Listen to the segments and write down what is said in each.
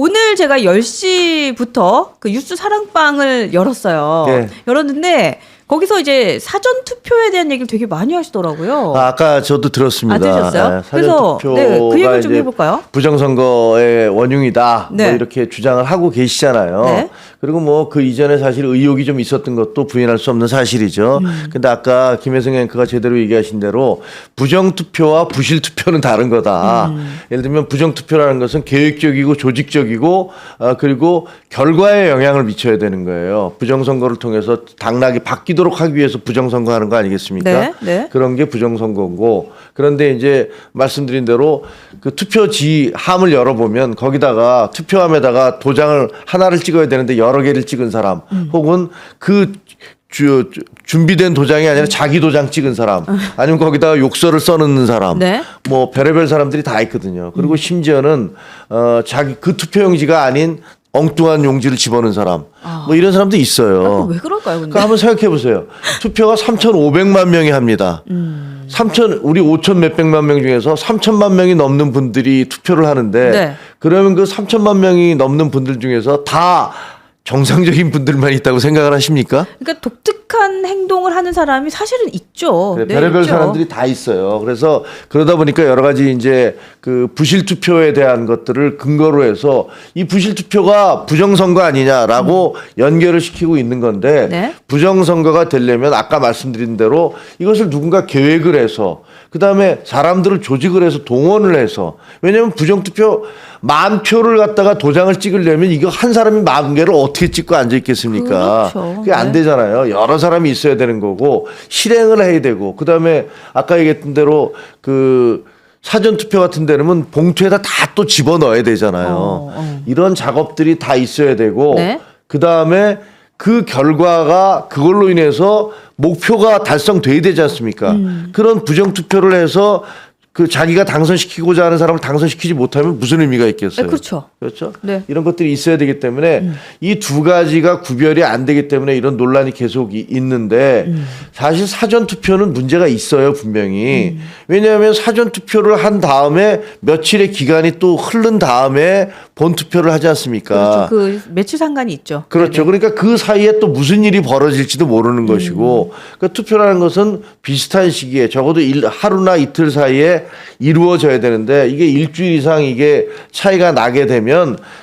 오늘 제가 10시부터 그 뉴스 사랑방을 열었어요. 네. 열었는데 거기서 이제 사전 투표에 대한 얘기를 되게 많이 하시더라고요. 아까 저도 들었습니다. 들으셨어요? 사전 투표가 그 얘기 좀 해볼까요? 부정선거의 원흉이다. 네. 뭐 이렇게 주장을 하고 계시잖아요. 네. 그리고 뭐 그 이전에 사실 의혹이 좀 있었던 것도 부인할 수 없는 사실이죠. 근데 아까 김혜성 앵커가 제대로 얘기하신 대로 부정투표와 부실투표는 다른 거다. 예를 들면 부정투표라는 것은 계획적이고 조직적이고 그리고 결과에 영향을 미쳐야 되는 거예요. 부정선거를 통해서 당락이 바뀌도록 하기 위해서 부정선거 하는 거 아니겠습니까? 네, 네. 그런 게 부정선거고, 그런데 이제 말씀드린 대로 그 투표지 함을 열어보면 거기다가 투표함에다가 도장을 하나를 찍어야 되는데 여러 개를 찍은 사람, 혹은 그 준비된 도장이 아니라 자기 도장 찍은 사람, 아니면 거기다가 욕설을 써넣는 사람, 네. 뭐 별의별 사람들이 다 있거든요. 그리고 심지어는 자기 그 투표용지가 아닌 엉뚱한 용지를 집어넣은 사람, 뭐 이런 사람도 있어요. 왜 그럴까요, 근데? 그러니까 한번 생각해 보세요. 투표가 3,500만 명이 합니다. 우리 5천 몇백만 명 중에서 3천만 명이 넘는 분들이 투표를 하는데, 네. 그러면 그 3천만 명이 넘는 분들 중에서 다 정상적인 분들만 있다고 생각을 하십니까? 그러니까 독특한 행동을 하는 사람이 사실은 있죠. 그래, 네, 별의별 있죠. 사람들이 다 있어요. 그래서 그러다 보니까 여러 가지 이제 그 부실 투표에 대한 것들을 근거로 해서 이 부실 투표가 부정선거 아니냐라고 연결을 시키고 있는 건데, 네. 부정선거가 되려면 아까 말씀드린 대로 이것을 누군가 계획을 해서, 그다음에 사람들을 조직을 해서 동원을 해서, 왜냐하면 부정투표 10,000표를 갖다가 도장을 찍으려면 이거 한 사람이 10,000개를 어떻게 찍고 앉아 있겠습니까? 그렇죠. 그게 안 네. 되잖아요. 여러 사람이 있어야 되는 거고 실행을 해야 되고, 그다음에 아까 얘기했던 대로 그 사전 투표 같은 데는 봉투에다 다 또 집어넣어야 되잖아요. 이런 작업들이 다 있어야 되고, 네. 그다음에 그 결과가 그걸로 인해서 목표가 달성돼야 되지 않습니까? 그런 부정투표를 해서 그 자기가 당선시키고자 하는 사람을 당선시키지 못하면 무슨 의미가 있겠어요? 네, 그렇죠. 그렇죠? 네. 이런 것들이 있어야 되기 때문에 이 두 가지가 구별이 안 되기 때문에 이런 논란이 계속 있는데, 사실 사전 투표는 문제가 있어요, 분명히. 왜냐하면 사전 투표를 한 다음에 며칠의 기간이 또 흐른 다음에 본 투표를 하지 않습니까? 그렇죠. 그 매출 상관이 있죠. 그렇죠. 네네. 그러니까 그 사이에 또 무슨 일이 벌어질지도 모르는 것이고, 그러니까 투표라는 것은 비슷한 시기에 적어도 하루나 이틀 사이에 이루어져야 되는데, 이게 일주일 이상 이게 차이가 나게 되면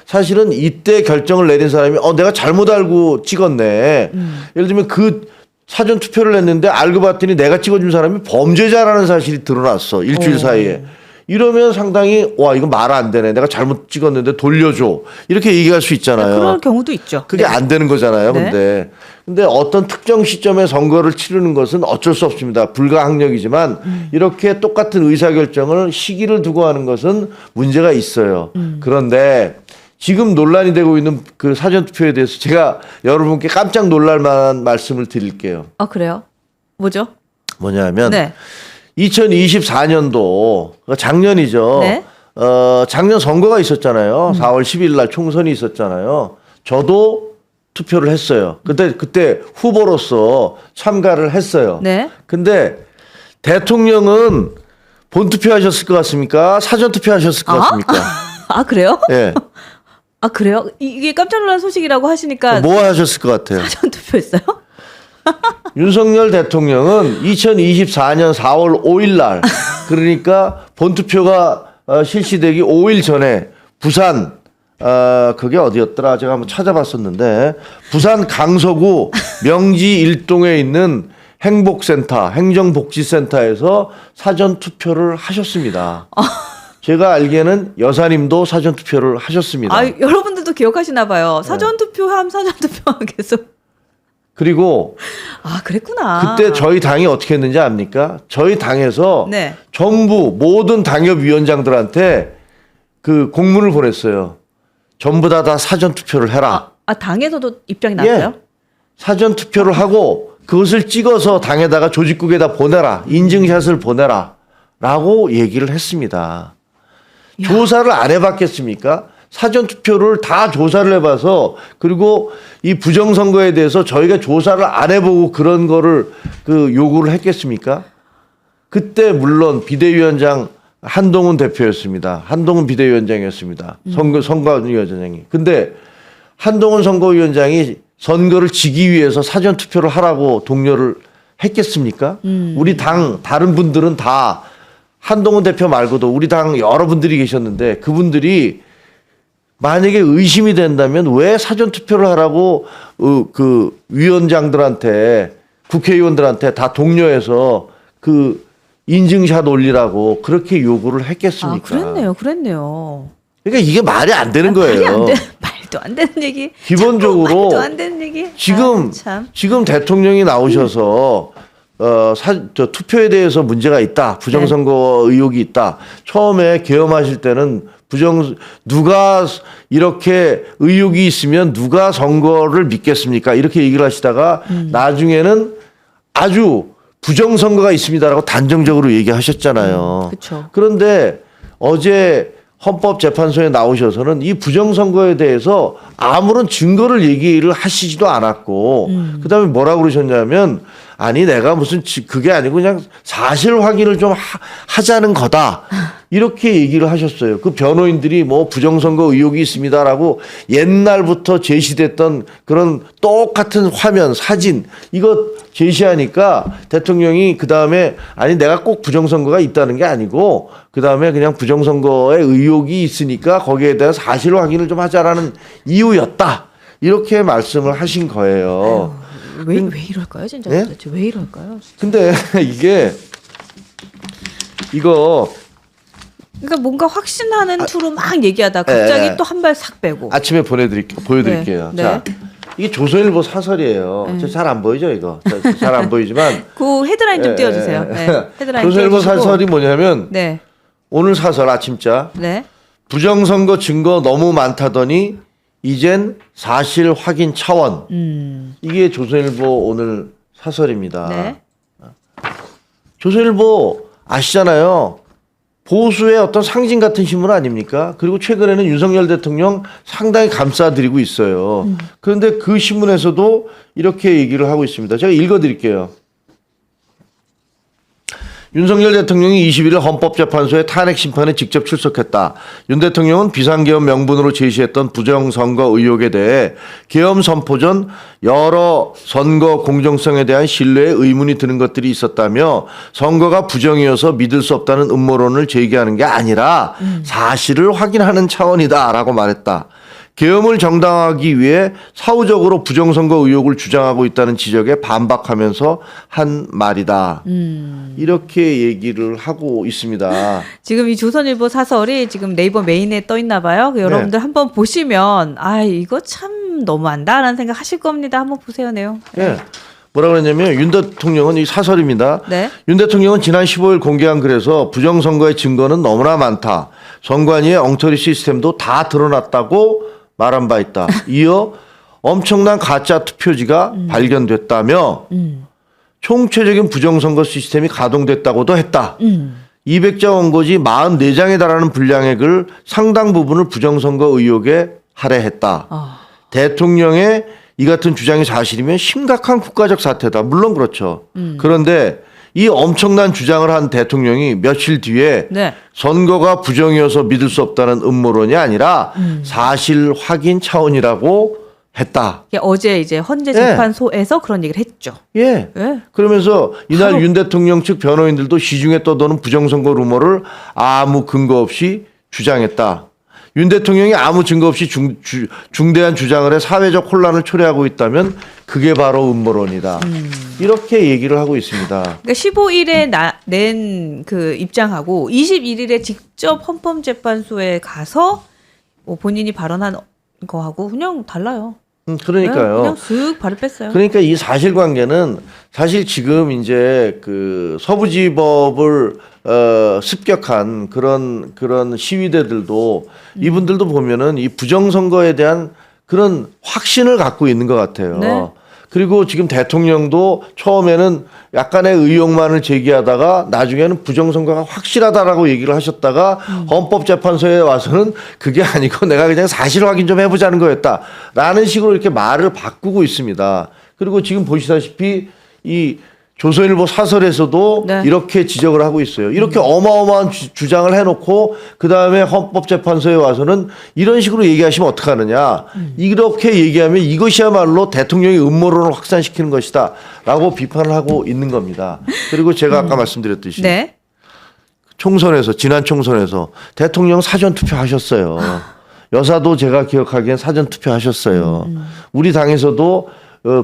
사실은 이때 결정을 내린 사람이 내가 잘못 알고 찍었네. 예를 들면 그 사전 투표를 했는데 알고 봤더니 내가 찍어준 사람이 범죄자라는 사실이 드러났어. 일주일 사이에. 이러면 상당히 이거 말 안 되네. 내가 잘못 찍었는데 돌려줘. 이렇게 얘기할 수 있잖아요. 그럴 경우도 있죠. 그게 네. 안 되는 거잖아요. 네. 근데 어떤 특정 시점에 선거를 치르는 것은 어쩔 수 없습니다. 불가항력이지만 이렇게 똑같은 의사결정을 시기를 두고 하는 것은 문제가 있어요. 그런데 지금 논란이 되고 있는 그 사전투표에 대해서 제가 여러분께 깜짝 놀랄 만한 말씀을 드릴게요. 그래요? 뭐죠? 뭐냐면 네. 2024년도 작년이죠. 네. 작년 선거가 있었잖아요. 4월 10일 날 총선이 있었잖아요. 저도 투표를 했어요. 그때 후보로서 참가를 했어요. 네. 근데 대통령은 본투표 하셨을 것 같습니까? 사전투표 하셨을 것 같습니까? 그래요? 예. 그래요? 이게 깜짝 놀란 소식이라고 하시니까 뭐 하셨을 것 같아요? 사전 투표했어요? 윤석열 대통령은 2024년 4월 5일 날, 그러니까 본투표가 실시되기 5일 전에 부산, 그게 어디였더라? 제가 한번 찾아봤었는데, 부산 강서구 명지 일동에 있는 행복센터, 행정복지센터에서 사전투표를 하셨습니다. 제가 알기에는 여사님도 사전투표를 하셨습니다. 여러분들도 기억하시나 봐요. 사전투표함 계속. 그리고 그랬구나. 그때 저희 당이 어떻게 했는지 압니까? 저희 당에서 네. 전부 모든 당협위원장들한테 그 공문을 보냈어요. 전부 다 사전투표를 해라. 당에서도 입장이 나왔어요? 사전투표를 하고 그것을 찍어서 당에다가 조직국에다 보내라. 인증샷을 보내라. 라고 얘기를 했습니다. 조사를 안 해봤겠습니까? 사전투표를 다 조사를 해봐서, 그리고 이 부정선거에 대해서 저희가 조사를 안 해보고 그런 거를 요구를 했겠습니까? 그때 물론 비대위원장 한동훈 대표였습니다. 한동훈 비대위원장이었습니다. 선거위원장이. 근데 한동훈 선거위원장이 선거를 지기 위해서 사전 투표를 하라고 독려를 했겠습니까? 우리 당 다른 분들은 다 한동훈 대표 말고도 우리 당 여러분들이 계셨는데 그분들이 만약에 의심이 된다면 왜 사전 투표를 하라고 그 위원장들한테 국회의원들한테 다 독려해서 그 인증샷 올리라고 그렇게 요구를 했겠습니까? 그랬네요. 그러니까 이게 말이 안 되는 거예요. 말도 안 되는 얘기. 기본적으로 말도 안 되는 얘기. 지금 대통령이 나오셔서 저 투표에 대해서 문제가 있다. 부정선거 의혹이 있다. 처음에 계엄하실 때는 누가 이렇게 의혹이 있으면 누가 선거를 믿겠습니까? 이렇게 얘기를 하시다가 나중에는 아주 부정선거가 있습니다라고 단정적으로 얘기하셨잖아요. 그렇죠. 그런데 어제 헌법재판소에 나오셔서는 이 부정선거에 대해서 아무런 증거를 얘기를 하시지도 않았고 그다음에 뭐라고 그러셨냐면 아니 내가 무슨 그게 아니고 그냥 사실 확인을 좀 하자는 거다. 이렇게 얘기를 하셨어요. 그 변호인들이 뭐 부정선거 의혹이 있습니다라고 옛날부터 제시됐던 그런 똑같은 화면, 사진 이거 제시하니까 대통령이 그다음에 아니 내가 꼭 부정선거가 있다는 게 아니고 그다음에 그냥 부정선거에 의혹이 있으니까 거기에 대한 사실 확인을 좀 하자라는 이유였다. 이렇게 말씀을 하신 거예요. 왜 이럴까요, 진짜? 네? 도대체 왜 이럴까요? 근데 이거 그러니까 뭔가 확신하는 투로 막 얘기하다 갑자기 또 한 발 싹 빼고. 아침에 보여드릴게요. 네. 자, 이게 조선일보 사설이에요. 잘 안 보이죠, 이거? 잘 안 보이지만. 그 헤드라인 좀 띄워주세요. 네. 헤드라인 조선일보 띄워주시고. 사설이 뭐냐면 네. 오늘 사설 아침자 네. 부정선거 증거 너무 많다더니 이젠 사실 확인 차원. 이게 조선일보 오늘 사설입니다. 네. 조선일보 아시잖아요. 보수의 어떤 상징 같은 신문 아닙니까? 그리고 최근에는 윤석열 대통령 상당히 감싸드리고 있어요. 그런데 그 신문에서도 이렇게 얘기를 하고 있습니다. 제가 읽어드릴게요. 윤석열 대통령이 21일 헌법재판소의 탄핵 심판에 직접 출석했다. 윤 대통령은 비상계엄 명분으로 제시했던 부정선거 의혹에 대해 계엄 선포 전 여러 선거 공정성에 대한 신뢰에 의문이 드는 것들이 있었다며 선거가 부정이어서 믿을 수 없다는 음모론을 제기하는 게 아니라 사실을 확인하는 차원이다라고 말했다. 계엄을 정당화하기 위해 사후적으로 부정선거 의혹을 주장하고 있다는 지적에 반박하면서 한 말이다. 이렇게 얘기를 하고 있습니다. 지금 이 조선일보 사설이 지금 네이버 메인에 떠 있나 봐요. 여러분들 한번 보시면 아 이거 참 너무한다라는 생각 하실 겁니다. 한번 보세요, 내용. 예. 뭐라 그랬냐면 윤 대통령은 이 사설입니다. 네. 윤 대통령은 지난 15일 공개한 글에서 부정선거의 증거는 너무나 많다. 선관위의 엉터리 시스템도 다 드러났다고 말한 바 있다. 이어 엄청난 가짜 투표지가 발견됐다며 총체적인 부정선거 시스템이 가동됐다고도 했다. 200자 원고지 44장에 달하는 분량의 글 상당 부분을 부정선거 의혹에 할애했다. 대통령의 이 같은 주장이 사실이면 심각한 국가적 사태다. 물론 그렇죠. 그런데 이 엄청난 주장을 한 대통령이 며칠 뒤에 네. 선거가 부정이어서 믿을 수 없다는 음모론이 아니라 사실 확인 차원이라고 했다. 어제 이제 헌재재판소에서 그런 얘기를 했죠. 예. 예. 그러면서 이날 윤 대통령 측 변호인들도 시중에 떠도는 부정선거 루머를 아무 근거 없이 주장했다. 윤 대통령이 아무 증거 없이 중대한 주장을 해 사회적 혼란을 초래하고 있다면 그게 바로 음모론이다. 이렇게 얘기를 하고 있습니다. 그러니까 15일에 낸 그 입장하고 21일에 직접 헌법재판소에 가서 뭐 본인이 발언한 거하고 그냥 달라요. 그러니까요. 네, 그냥 슥 발을 뺐어요. 그러니까 이 사실관계는 사실 지금 이제 그 서부지법을 습격한 그런 시위대들도 이분들도 보면은 이 부정선거에 대한 그런 확신을 갖고 있는 것 같아요. 네. 그리고 지금 대통령도 처음에는 약간의 의혹만을 제기하다가 나중에는 부정선거가 확실하다라고 얘기를 하셨다가 헌법재판소에 와서는 그게 아니고 내가 그냥 사실 확인 좀 해보자는 거였다라는 식으로 이렇게 말을 바꾸고 있습니다. 그리고 지금 보시다시피 이 조선일보 사설에서도 네. 이렇게 지적을 하고 있어요. 이렇게 어마어마한 주장을 해놓고 그 다음에 헌법재판소에 와서는 이런 식으로 얘기하시면 어떡하느냐. 이렇게 얘기하면 이것이야말로 대통령의 음모론을 확산시키는 것이다 라고 비판을 하고 있는 겁니다. 그리고 제가 아까 말씀드렸듯이 네. 총선에서 지난 총선에서 대통령 사전투표 하셨어요. 여사도 제가 기억하기엔 사전투표 하셨어요. 우리 당에서도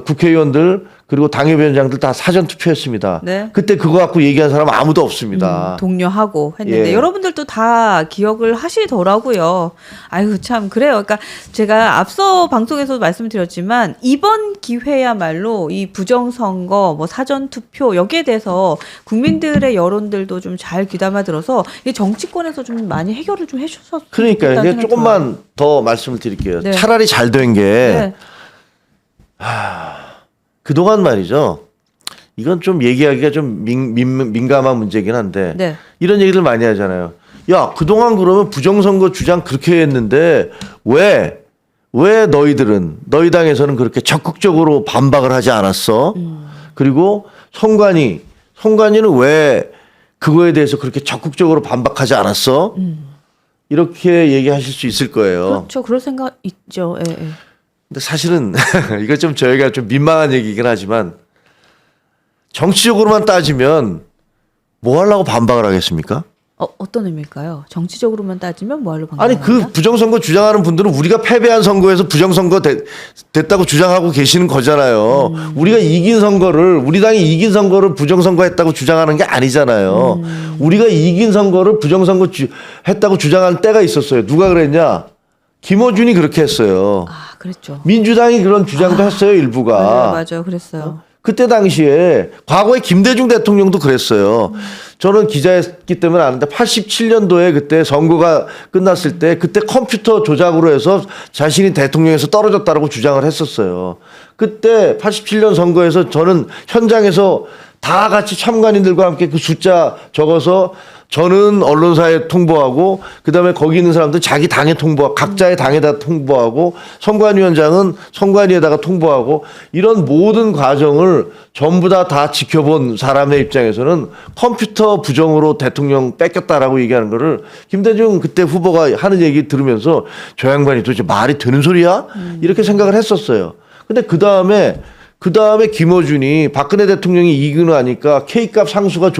국회의원들 그리고 당협위원장들 다 사전투표했습니다. 네. 그때 그거 갖고 얘기한 사람 아무도 없습니다. 독려하고 했는데 예. 여러분들도 다 기억을 하시더라고요. 아유 참 그래요. 그러니까 제가 앞서 방송에서도 말씀드렸지만 이번 기회야말로 이 부정선거, 뭐 사전투표 여기에 대해서 국민들의 여론들도 좀 잘 귀담아 들어서 이 정치권에서 좀 많이 해결을 좀 해주셨으면 그러니까 좋겠다는 이제 생각이 조금만 들어요. 더 말씀을 드릴게요. 네. 차라리 잘 된 게 네. 그동안 말이죠. 이건 좀 얘기하기가 좀 민감한 문제긴 한데 네. 이런 얘기를 많이 하잖아요. 야, 그동안 그러면 부정선거 주장 그렇게 했는데 왜 너희 당에서는 그렇게 적극적으로 반박을 하지 않았어? 그리고 선관위는 왜 그거에 대해서 그렇게 적극적으로 반박하지 않았어? 이렇게 얘기하실 수 있을 거예요. 그렇죠. 그럴 생각 있죠. 예, 예. 근데 사실은 이거 좀 저희가 좀 민망한 얘기긴 하지만 정치적으로만 따지면 뭐 하려고 반박을 하겠습니까? 어떤 의미일까요? 정치적으로만 따지면 뭐하러 아니 방법합니까? 그 부정선거 주장하는 분들은 우리가 패배한 선거에서 부정선거 됐다고 주장하고 계시는 거잖아요. 우리가 이긴 선거를 우리 당이 이긴 선거를 부정선거 했다고 주장하는 게 아니잖아요. 우리가 이긴 선거를 부정선거 했다고 주장하는 때가 있었어요. 누가 그랬냐? 김어준이 그렇게 했어요. 아, 그랬죠. 민주당이 그런 주장도 했어요, 일부가. 맞아요. 그랬어요. 그때 당시에 과거에 김대중 대통령도 그랬어요. 저는 기자였기 때문에 아는데 87년도에 그때 선거가 끝났을 때 그때 컴퓨터 조작으로 해서 자신이 대통령에서 떨어졌다라고 주장을 했었어요. 그때 87년 선거에서 저는 현장에서 다 같이 참관인들과 함께 그 숫자 적어서 저는 언론사에 통보하고 그다음에 거기 있는 사람들 자기 당에 통보하고 각자의 당에다 통보하고 선관위원장은 선관위에다가 통보하고 이런 모든 과정을 전부 다 지켜본 사람의 입장에서는 컴퓨터 부정으로 대통령 뺏겼다라고 얘기하는 거를 김대중 그때 후보가 하는 얘기 들으면서 저 양반이 도대체 말이 되는 소리야? 이렇게 생각을 했었어요. 근데 그다음에 김어준이 박근혜 대통령이 이기고 나니까 K값 상수가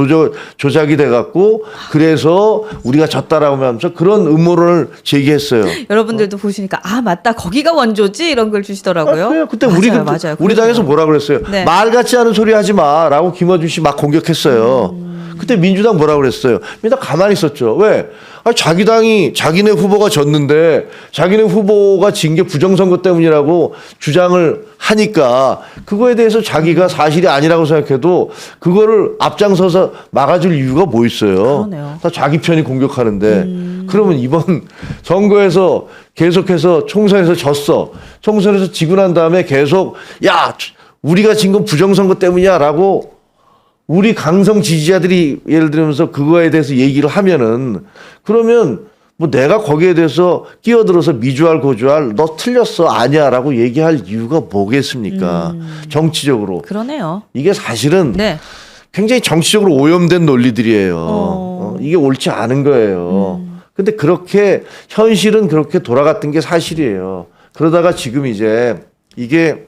조작이 돼갖고 그래서 우리가 졌다라고 하면서 그런 음모론을 제기했어요. 여러분들도 보시니까 아 맞다 거기가 원조지 이런 걸 주시더라고요. 그래요. 그때 맞아요, 우리 맞아요. 우리 당에서 뭐라 그랬어요? 네. 말 같지 않은 소리 하지 마라고 김어준 씨 막 공격했어요. 그때 민주당 뭐라 그랬어요? 민주당 가만히 있었죠. 왜? 자기 당이 자기네 후보가 졌는데 자기네 후보가 진 게 부정선거 때문이라고 주장을 하니까 그거에 대해서 자기가 사실이 아니라고 생각해도 그거를 앞장서서 막아줄 이유가 뭐 있어요? 그러네요. 다 자기 편이 공격하는데 그러면 이번 선거에서 계속해서 총선에서 졌어. 총선에서 지고 난 다음에 계속 야 우리가 진 건 부정선거 때문이야라고 우리 강성 지지자들이 예를 들면서 그거에 대해서 얘기를 하면은 그러면 뭐 내가 거기에 대해서 끼어들어서 미주알 고주알 너 틀렸어 아니야라고 얘기할 이유가 뭐겠습니까? 정치적으로. 그러네요. 이게 사실은 네. 굉장히 정치적으로 오염된 논리들이에요. 이게 옳지 않은 거예요. 근데 그렇게 현실은 그렇게 돌아갔던 게 사실이에요. 그러다가 지금 이제 이게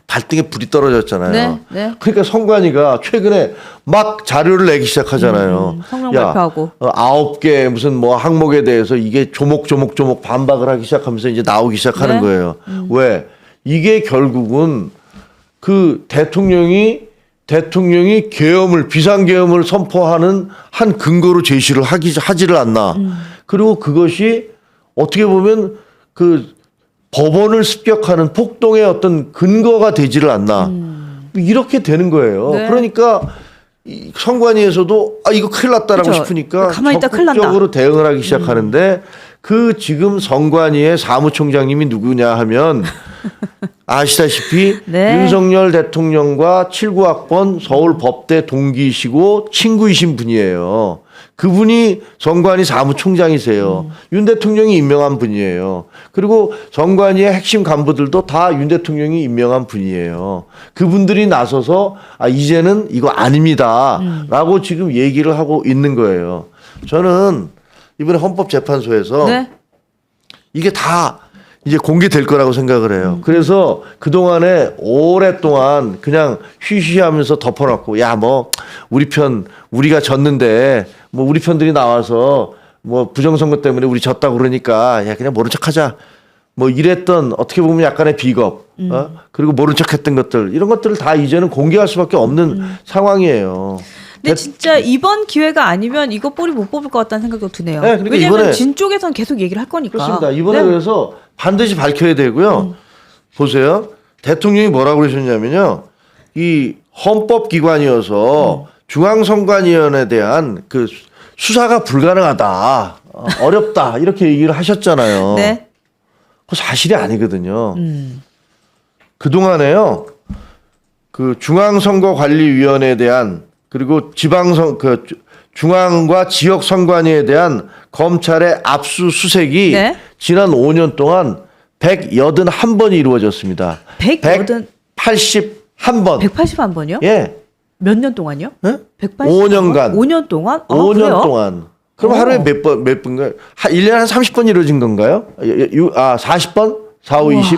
발등에 불이 떨어졌잖아요. 네, 네. 그러니까 선관위가 최근에 막 자료를 내기 시작하잖아요. 성명 발표하고. 9개 무슨 뭐 항목에 대해서 이게 조목조목 반박을 하기 시작하면서 이제 나오기 시작하는 네. 거예요. 왜? 이게 결국은 그 대통령이 비상계엄을 선포하는 한 근거로 제시를 하지를 않나. 그리고 그것이 어떻게 보면 그 법원을 습격하는 폭동의 어떤 근거가 되지를 않나. 이렇게 되는 거예요. 네. 그러니까 이 선관위에서도 이거 큰일 났다라고 그렇죠. 싶으니까 가만히 있다 큰일 난다. 적극적으로 대응을 하기 시작하는데 그 지금 선관위의 사무총장님이 누구냐 하면 아시다시피 네. 윤석열 대통령과 79학번 서울법대 동기이시고 친구이신 분이에요. 그분이 선관위 사무총장이세요. 윤 대통령이 임명한 분이에요. 그리고 선관위의 핵심 간부들도 다 윤 대통령이 임명한 분이에요. 그분들이 나서서 이제는 이거 아닙니다라고 지금 얘기를 하고 있는 거예요. 저는 이번에 헌법재판소에서 네. 이게 다 이제 공개될 거라고 생각을 해요. 그래서 그동안에 오랫동안 그냥 쉬쉬하면서 덮어놨고, 야, 뭐, 우리가 졌는데, 뭐, 우리 편들이 나와서, 뭐, 부정선거 때문에 우리 졌다고 그러니까, 야, 그냥 모른 척 하자. 뭐, 이랬던, 어떻게 보면 약간의 비겁, 그리고 모른 척 했던 것들, 이런 것들을 다 이제는 공개할 수밖에 없는 상황이에요. 근데 진짜 이번 기회가 아니면 이거 뿌리 못 뽑을 것 같다는 생각도 드네요. 네, 그러니까 왜냐면 이번에- 진 쪽에선 계속 얘기를 할 거니까. 그렇습니다. 이번에 네. 그래서 반드시 밝혀야 되고요. 보세요. 대통령이 뭐라고 그러셨냐면요. 이 헌법기관이어서 중앙선관위원회에 대한 그 수사가 불가능하다. 어렵다. 이렇게 얘기를 하셨잖아요. 네. 그 사실이 아니거든요. 그동안에요. 그 중앙선거관리위원회에 대한 그리고 중앙과 지역 선관위에 대한 검찰의 압수수색이 네. 지난 5년 동안 181번이 이루어졌습니다. 181번. 181번이요? 예. 몇 년 동안요? 예? 180번? 5년간. 5년 동안? 5년 그래요? 동안. 그럼 오. 하루에 몇 번가요? 1년에 한 30번 이루어진 건가요? 40번? 4, 5, 20?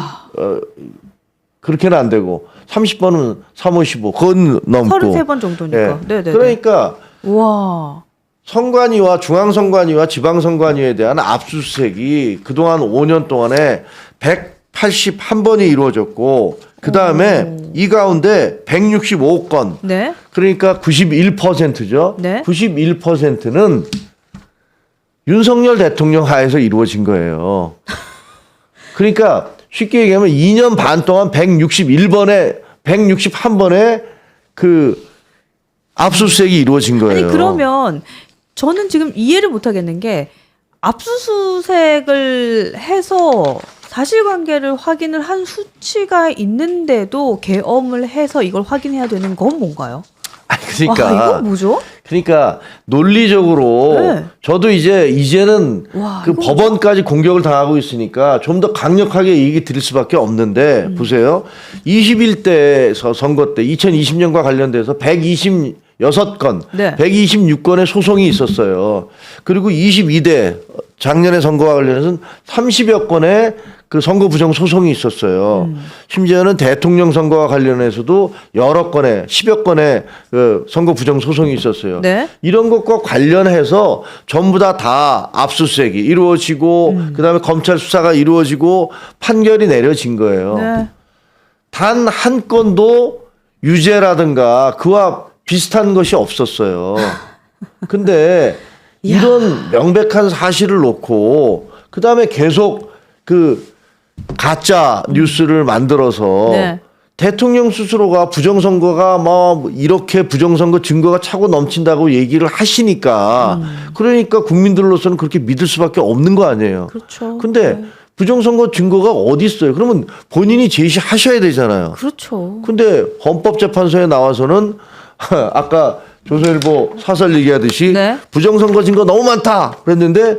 그렇게는 안 되고 30번은 3, 5, 15. 그건 넘고. 33번 정도니까. 예. 네네. 그러니까 와. 선관위와 중앙선관위와 지방선관위에 대한 압수수색이 그동안 5년 동안에 181번이 이루어졌고 그다음에 이 가운데 165건 네. 그러니까 91%죠. 네. 91%는 윤석열 대통령 하에서 이루어진 거예요. 그러니까 쉽게 얘기하면 2년 반 동안 161번의 그 압수수색이 이루어진 거예요. 아니 그러면 저는 지금 이해를 못 하겠는 게 압수수색을 해서 사실관계를 확인을 한 수치가 있는데도 계엄을 해서 이걸 확인해야 되는 건 뭔가요? 아니, 그러니까 이건 뭐죠? 그러니까 논리적으로 네. 저도 이제는 와, 그 이거 법원까지 공격을 당하고 있으니까 좀 더 강력하게 얘기 드릴 수밖에 없는데 보세요. 21대 선거 때 2020년과 관련돼서 126건, 네. 126건의 소송이 있었어요. 그리고 22대 작년의 선거와 관련해서는 30여 건의 그 선거 부정 소송이 있었어요. 심지어는 대통령 선거와 관련해서도 여러 건의 10여 건의 그 선거 부정 소송이 있었어요. 네. 이런 것과 관련해서 전부 다 압수수색이 이루어지고 그다음에 검찰 수사가 이루어지고 판결이 내려진 거예요. 네. 단 한 건도 유죄라든가 그와 비슷한 것이 없었어요. 근데 이런 명백한 사실을 놓고 그다음에 계속 그 가짜 뉴스를 만들어서 네. 대통령 스스로가 부정선거가 뭐 이렇게 부정선거 증거가 차고 넘친다고 얘기를 하시니까 그러니까 국민들로서는 그렇게 믿을 수밖에 없는 거 아니에요. 그렇죠. 근데 네. 부정선거 증거가 어디 있어요? 그러면 본인이 제시하셔야 되잖아요. 그렇죠. 근데 헌법재판소에 나와서는 아까 조선일보 사설 얘기하듯이 네. 부정선거 증거 너무 많다 그랬는데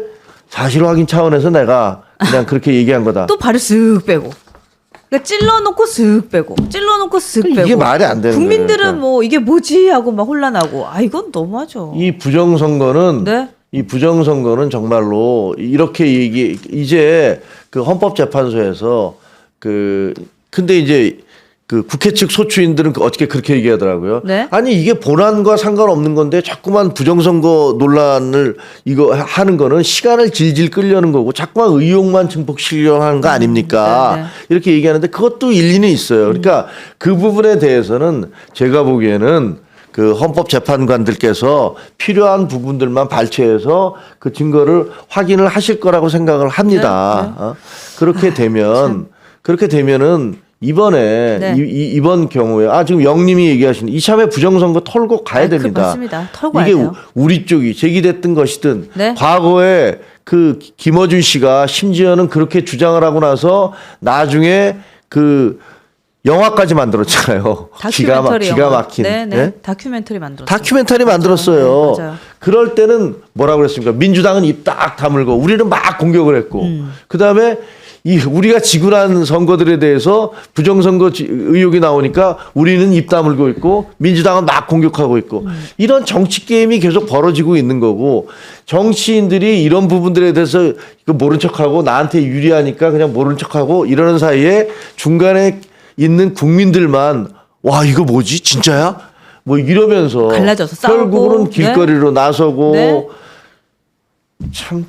사실 확인 차원에서 내가 그냥 그렇게 얘기한 거다. 또 발을 쓱 빼고. 그러니까 찔러놓고 쓱 빼고, 찔러놓고 쓱 빼고. 이게 말이 안 되는 국민들은 거예요. 뭐 이게 뭐지 하고 막 혼란하고. 이건 너무하죠. 이 부정선거는 네. 이 부정선거는 정말로 이렇게 이제 그 헌법재판소에서 근데 이제 그 국회 측 소추인들은 어떻게 그렇게 얘기하더라고요. 네. 아니 이게 본안과 상관없는 건데 자꾸만 부정선거 논란을 이거 하는 거는 시간을 질질 끌려는 거고 자꾸만 의혹만 증폭시키려고 하는 거 아닙니까? 네, 네. 이렇게 얘기하는데 그것도 일리는 있어요. 그러니까 그 부분에 대해서는 제가 보기에는 그 헌법재판관들께서 필요한 부분들만 발췌해서 그 증거를 확인을 하실 거라고 생각을 합니다. 네, 네. 그렇게 되면은 이번에 네. 이번 경우에 지금 영님이 얘기하신 이참에 부정선거 털고 가야 됩니다. 맞습니다. 털고 이게 가야 돼요. 우리 쪽이 제기됐던 것이든 네. 과거에 그 김어준 씨가 심지어는 그렇게 주장을 하고 나서 나중에 그 영화까지 만들었잖아요. 다큐멘터리 기가 영화. 막힌. 네네. 예? 다큐멘터리 만들었어요. 다큐멘터리 만들었어요. 네, 맞아요. 그럴 때는 뭐라고 그랬습니까? 민주당은 입 딱 다물고 우리는 막 공격을 했고 그다음에 이 우리가 지구한 선거들에 대해서 부정선거 의혹이 나오니까 우리는 입 다물고 있고 민주당은 막 공격하고 있고 이런 정치 게임이 계속 벌어지고 있는 거고 정치인들이 이런 부분들에 대해서 이거 모른 척하고 나한테 유리하니까 그냥 모른 척하고 이러는 사이에 중간에 있는 국민들만 와 이거 뭐지 진짜야? 뭐 이러면서 갈라져서 싸우고. 결국은 길거리로 나서고 네. 참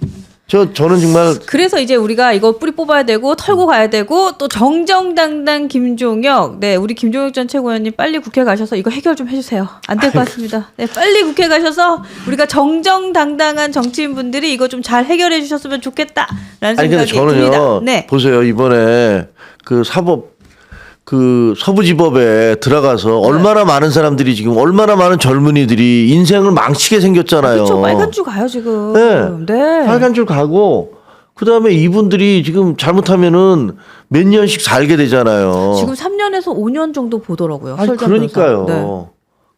저는 정말 그래서 이제 우리가 이거 뿌리 뽑아야 되고 털고 가야 되고 또 정정당당 김종혁, 네 우리 김종혁 전 최고위원님 빨리 국회 가셔서 이거 해결 좀 해주세요. 안 될 것 같습니다. 네 빨리 국회 가셔서 우리가 정정당당한 정치인분들이 이거 좀 잘 해결해 주셨으면 좋겠다라는 아니 근데 생각이 저는요 듭니다. 네. 보세요 이번에 그 서부지법에 들어가서 얼마나 많은 사람들이 지금 얼마나 많은 젊은이들이 인생을 망치게 생겼잖아요. 그렇죠. 빨간 줄 가요 지금. 네. 네. 빨간 줄 가고 그다음에 이분들이 지금 잘못하면은 몇 년씩 살게 되잖아요. 지금 3년에서 5년 정도 보더라고요. 아니 설전 그러니까요. 변호사. 네.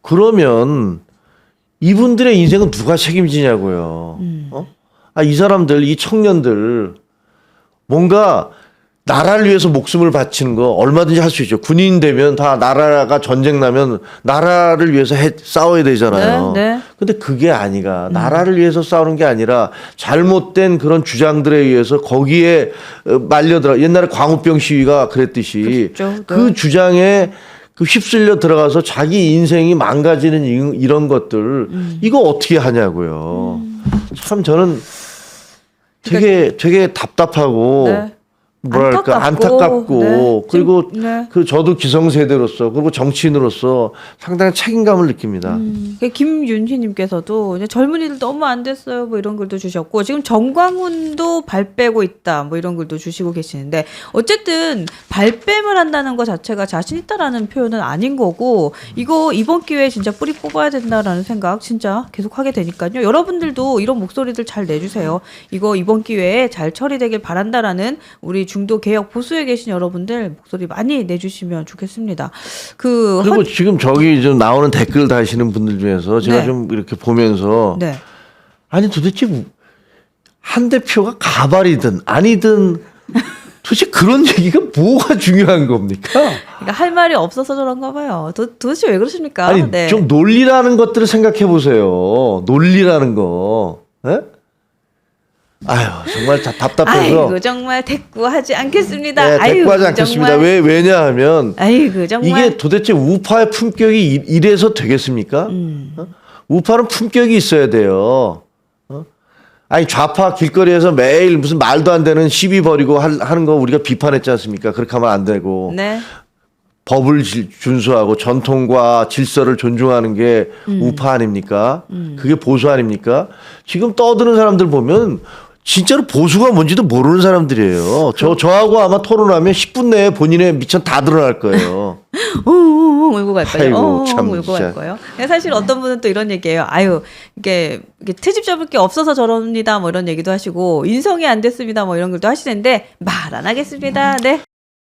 그러면 이분들의 인생은 누가 책임지냐고요. 이 사람들 이 청년들 뭔가 나라를 위해서 목숨을 바치는 거 얼마든지 할 수 있죠. 군인 되면 다 나라가 전쟁 나면 나라를 위해서 싸워야 되잖아요. 네, 네. 근데 그게 아니라 나라를 위해서 싸우는 게 아니라 잘못된 그런 주장들에 의해서 거기에 말려들어 옛날에 광우병 시위가 그랬듯이 그렇죠. 네. 그 주장에 그 휩쓸려 들어가서 자기 인생이 망가지는 이런 것들 이거 어떻게 하냐고요. 참 저는 되게 답답하고 네. 뭐랄까 안타깝고 네. 그리고 네. 그 저도 기성세대로서 그리고 정치인으로서 상당한 책임감을 느낍니다. 김윤희님께서도 이제 젊은이들 너무 안 됐어요. 뭐 이런 글도 주셨고 지금 정광훈도 발 빼고 있다. 뭐 이런 글도 주시고 계시는데 어쨌든 발뺌을 한다는 것 자체가 자신 있다라는 표현은 아닌 거고 이거 이번 기회에 진짜 뿌리 뽑아야 된다라는 생각 진짜 계속 하게 되니까요. 여러분들도 이런 목소리들 잘 내주세요. 이거 이번 기회에 잘 처리되길 바란다라는 우리 중도 개혁 보수에 계신 여러분들 목소리 많이 내주시면 좋겠습니다. 그리고 지금 저기 좀 나오는 댓글 다시는 분들 중에서 제가 네. 좀 이렇게 보면서 네. 아니 도대체 한 대표가 가발이든 아니든 도대체 그런 얘기가 뭐가 중요한 겁니까? 그러니까 할 말이 없어서 저런가 봐요. 도대체 왜 그러십니까? 아니 네. 좀 논리라는 것들을 생각해 보세요. 논리라는 거. 예? 아유 정말 답답해서. 아이고 정말 대꾸하지 않겠습니다. 네, 아이고, 대꾸하지 않겠습니다. 정말. 왜냐하면 아이고 정말. 이게 도대체 우파의 품격이 이래서 되겠습니까? 어? 우파는 품격이 있어야 돼요. 아니 좌파 길거리에서 매일 무슨 말도 안 되는 시비 벌이고 하는 거 우리가 비판했지 않습니까? 그렇게 하면 안 되고 네. 법을 준수하고 전통과 질서를 존중하는 게 우파 아닙니까? 그게 보수 아닙니까? 지금 떠드는 사람들 보면 진짜로 보수가 뭔지도 모르는 사람들이에요. 저하고 아마 토론하면 10분 내에 본인의 미천 다 드러날 거예요. 울고 갈 거예요. 아이고, 참, 울고 갈 진짜. 거예요. 사실 어떤 분은 또 이런 얘기예요. 아유 이게 트집 잡을 게 없어서 저럽니다. 뭐 이런 얘기도 하시고 인성이 안 됐습니다. 뭐 이런 글도 하시는데 말 안 하겠습니다. 네.